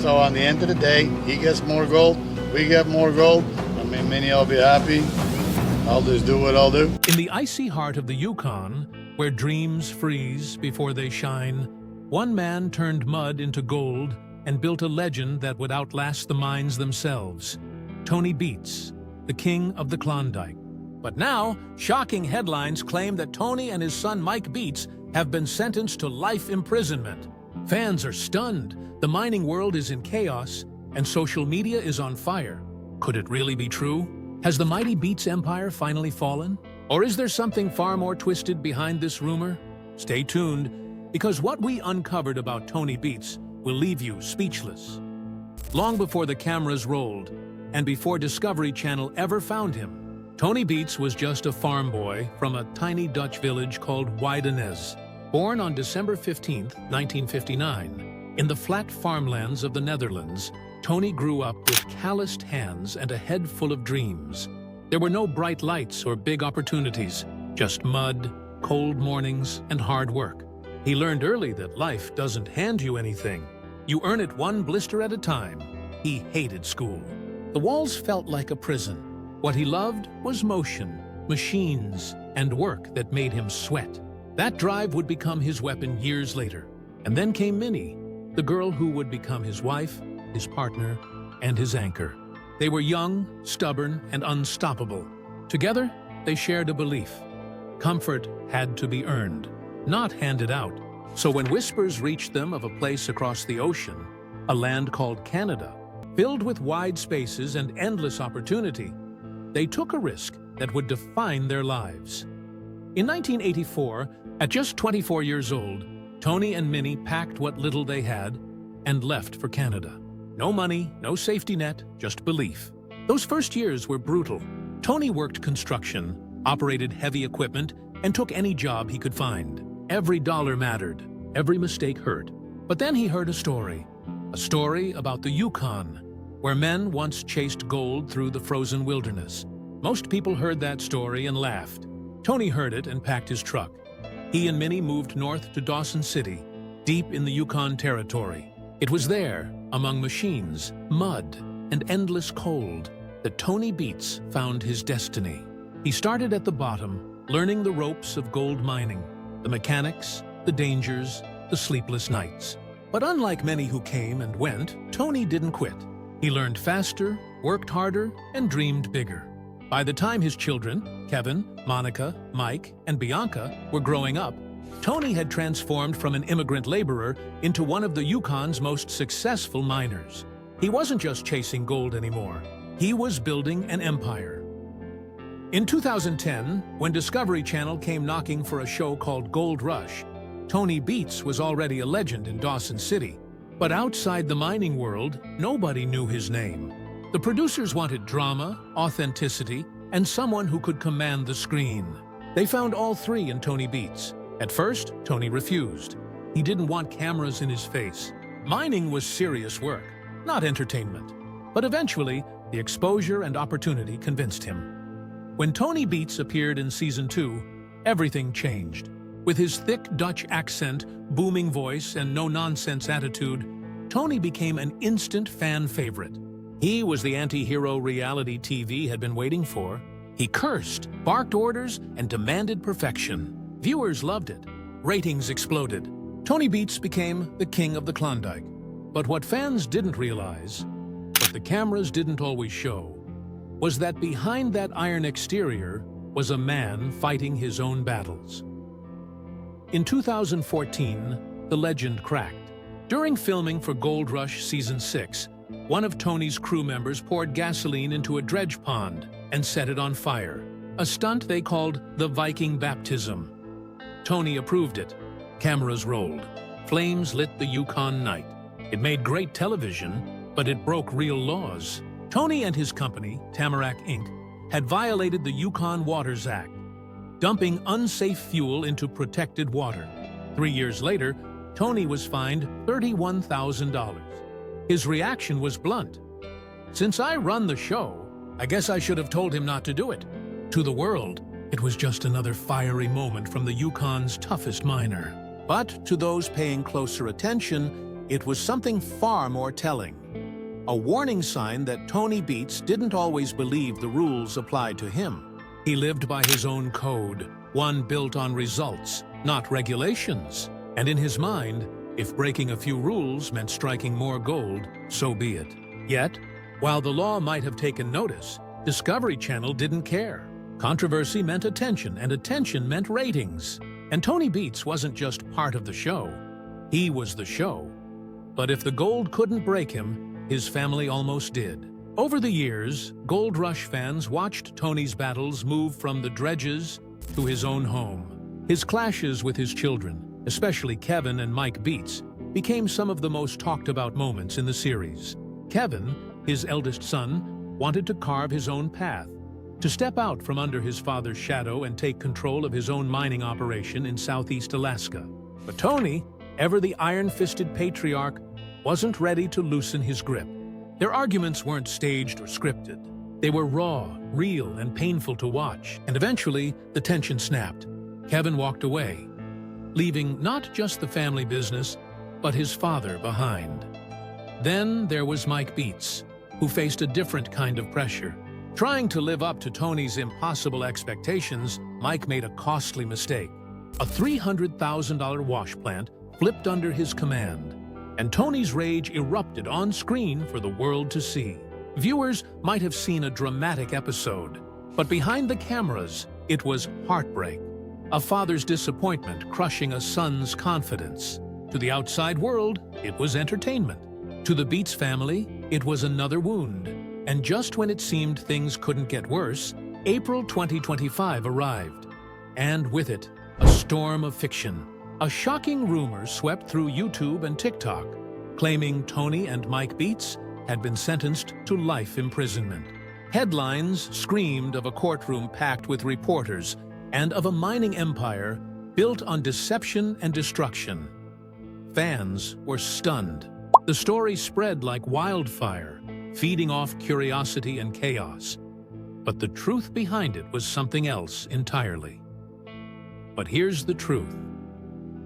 So on the end of the day, he gets more gold, we get more gold. I mean, many will be happy. I'll just do what I'll do. In the icy heart of the Yukon, where dreams freeze before they shine, one man turned mud into gold and built a legend that would outlast the mines themselves. Tony Beets, the king of the Klondike. But now, shocking headlines claim that Tony and his son Mike Beets have been sentenced to life imprisonment. Fans are stunned, the mining world is in chaos, and social media is on fire. Could it really be true? Has the mighty Beets empire finally fallen? Or is there something far more twisted behind this rumor? Stay tuned, because what we uncovered about Tony Beets will leave you speechless. Long before the cameras rolled, and before Discovery Channel ever found him, Tony Beets was just a farm boy from a tiny Dutch village called Weidenes. Born on December 15, 1959, in the flat farmlands of the Netherlands, Tony grew up with calloused hands and a head full of dreams. There were no bright lights or big opportunities, just mud, cold mornings, and hard work. He learned early that life doesn't hand you anything. You earn it one blister at a time. He hated school. The walls felt like a prison. What he loved was motion, machines, and work that made him sweat. That drive would become his weapon years later. And then came Minnie, the girl who would become his wife, his partner, and his anchor. They were young, stubborn, and unstoppable. Together, they shared a belief. Comfort had to be earned, not handed out. So when whispers reached them of a place across the ocean, a land called Canada, filled with wide spaces and endless opportunity, they took a risk that would define their lives. In 1984, at just 24 years old, Tony and Minnie packed what little they had and left for Canada. No money, no safety net, just belief. Those first years were brutal. Tony worked construction, operated heavy equipment, and took any job he could find. Every dollar mattered, every mistake hurt. But then he heard a story about the Yukon, where men once chased gold through the frozen wilderness. Most people heard that story and laughed. Tony heard it and packed his truck. He and Minnie moved north to Dawson City, deep in the Yukon Territory. It was there, among machines, mud, and endless cold, that Tony Beets found his destiny. He started at the bottom, learning the ropes of gold mining, the mechanics, the dangers, the sleepless nights. But unlike many who came and went, Tony didn't quit. He learned faster, worked harder, and dreamed bigger. By the time his children, Kevin, Monica, Mike, and Bianca, were growing up, Tony had transformed from an immigrant laborer into one of the Yukon's most successful miners. He wasn't just chasing gold anymore. He was building an empire. In 2010, when Discovery Channel came knocking for a show called Gold Rush, Tony Beets was already a legend in Dawson City. But outside the mining world, nobody knew his name. The producers wanted drama, authenticity, and someone who could command the screen. They found all three in Tony Beets. At first, Tony refused. He didn't want cameras in his face. Mining was serious work, not entertainment. But eventually, the exposure and opportunity convinced him. When Tony Beets appeared in Season 2, everything changed. With his thick Dutch accent, booming voice, and no-nonsense attitude, Tony became an instant fan favorite. He was the anti-hero reality TV had been waiting for. He cursed, barked orders, and demanded perfection. Viewers loved it. Ratings exploded. Tony Beets became the king of the Klondike. But what fans didn't realize, what the cameras didn't always show, was that behind that iron exterior was a man fighting his own battles. In 2014, the legend cracked. During filming for Gold Rush Season 6, one of Tony's crew members poured gasoline into a dredge pond and set it on fire, a stunt they called the Viking baptism. Tony approved it. Cameras rolled. Flames lit the Yukon night. It made great television, but it broke real laws. Tony and his company, Tamarack Inc., had violated the Yukon Waters Act, dumping unsafe fuel into protected water. 3 years later, Tony was fined $31,000. His reaction was blunt. "Since I run the show, I guess I should have told him not to do it." To the world, it was just another fiery moment from the Yukon's toughest miner. But to those paying closer attention, it was something far more telling. A warning sign that Tony Beets didn't always believe the rules applied to him. He lived by his own code, one built on results, not regulations. And in his mind, if breaking a few rules meant striking more gold, so be it. Yet, while the law might have taken notice, Discovery Channel didn't care. Controversy meant attention, and attention meant ratings. And Tony Beets wasn't just part of the show. He was the show. But if the gold couldn't break him, his family almost did. Over the years, Gold Rush fans watched Tony's battles move from the dredges to his own home. His clashes with his children, especially Kevin and Mike Beets, became some of the most talked about moments in the series. Kevin, his eldest son, wanted to carve his own path, to step out from under his father's shadow and take control of his own mining operation in southeast Alaska. But Tony, ever the iron-fisted patriarch, wasn't ready to loosen his grip. Their arguments weren't staged or scripted. They were raw, real, and painful to watch, and eventually the tension snapped. Kevin walked away, leaving not just the family business, but his father behind. Then there was Mike Beets, who faced a different kind of pressure. Trying to live up to Tony's impossible expectations, Mike made a costly mistake. A $300,000 wash plant flipped under his command, and Tony's rage erupted on screen for the world to see. Viewers might have seen a dramatic episode, but behind the cameras, it was heartbreak. A father's disappointment crushing a son's confidence. To the outside world, it was entertainment. To the Beets family, it was another wound. And just when it seemed things couldn't get worse, April 2025 arrived. And with it, a storm of fiction. A shocking rumor swept through YouTube and TikTok, claiming Tony and Mike Beets had been sentenced to life imprisonment. Headlines screamed of a courtroom packed with reporters and of a mining empire built on deception and destruction. Fans were stunned. The story spread like wildfire, feeding off curiosity and chaos. But the truth behind it was something else entirely. But here's the truth.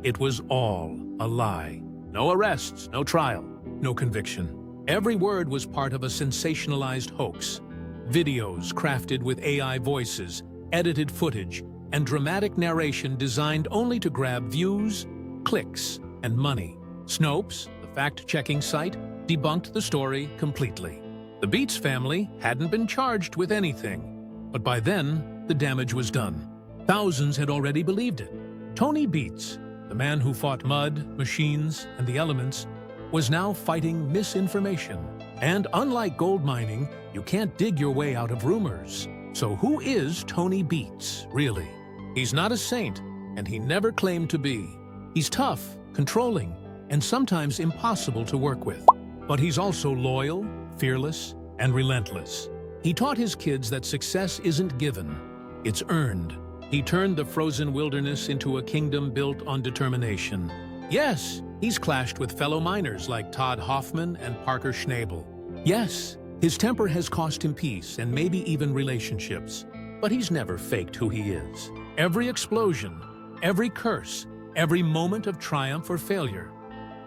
It was all a lie. No arrests, no trial, no conviction. Every word was part of a sensationalized hoax. Videos crafted with AI voices, edited footage, and dramatic narration designed only to grab views, clicks, and money. Snopes, the fact-checking site, debunked the story completely. The Beets family hadn't been charged with anything, but by then, the damage was done. Thousands had already believed it. Tony Beets, the man who fought mud, machines, and the elements, was now fighting misinformation. And unlike gold mining, you can't dig your way out of rumors. So who is Tony Beets, really? He's not a saint, and he never claimed to be. He's tough, controlling, and sometimes impossible to work with. But he's also loyal, fearless, and relentless. He taught his kids that success isn't given, it's earned. He turned the frozen wilderness into a kingdom built on determination. Yes, he's clashed with fellow miners like Todd Hoffman and Parker Schnabel. Yes, his temper has cost him peace and maybe even relationships. But he's never faked who he is. Every explosion, every curse, every moment of triumph or failure,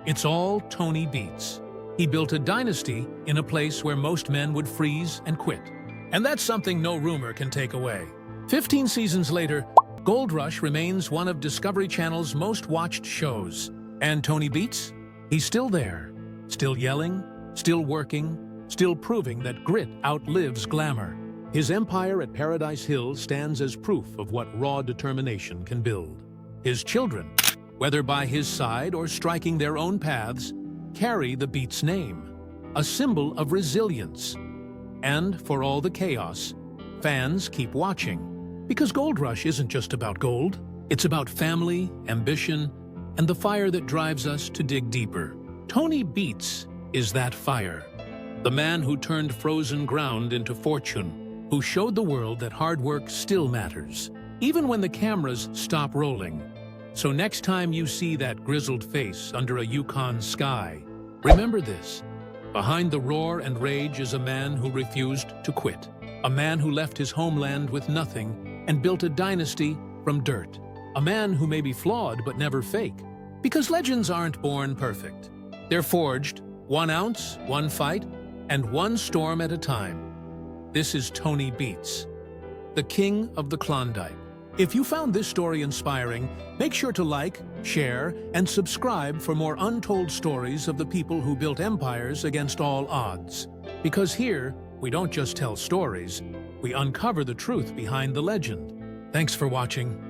it's all Tony Beets. He built a dynasty in a place where most men would freeze and quit. And that's something no rumor can take away. 15 seasons later, Gold Rush remains one of Discovery Channel's most watched shows. And Tony Beets? He's still there, still yelling, still working, still proving that grit outlives glamour. His empire at Paradise Hill stands as proof of what raw determination can build. His children, whether by his side or striking their own paths, carry the Beets name, a symbol of resilience. And for all the chaos, fans keep watching. Because Gold Rush isn't just about gold. It's about family, ambition, and the fire that drives us to dig deeper. Tony Beets is that fire. The man who turned frozen ground into fortune, who showed the world that hard work still matters, even when the cameras stop rolling. So next time you see that grizzled face under a Yukon sky, remember this. Behind the roar and rage is a man who refused to quit. A man who left his homeland with nothing and built a dynasty from dirt. A man who may be flawed but never fake. Because legends aren't born perfect. They're forged 1 ounce, 1 fight, and 1 storm at a time. This is Tony Beets, the king of the Klondike. If you found this story inspiring, make sure to like, share, and subscribe for more untold stories of the people who built empires against all odds. Because here, we don't just tell stories, we uncover the truth behind the legend. Thanks for watching.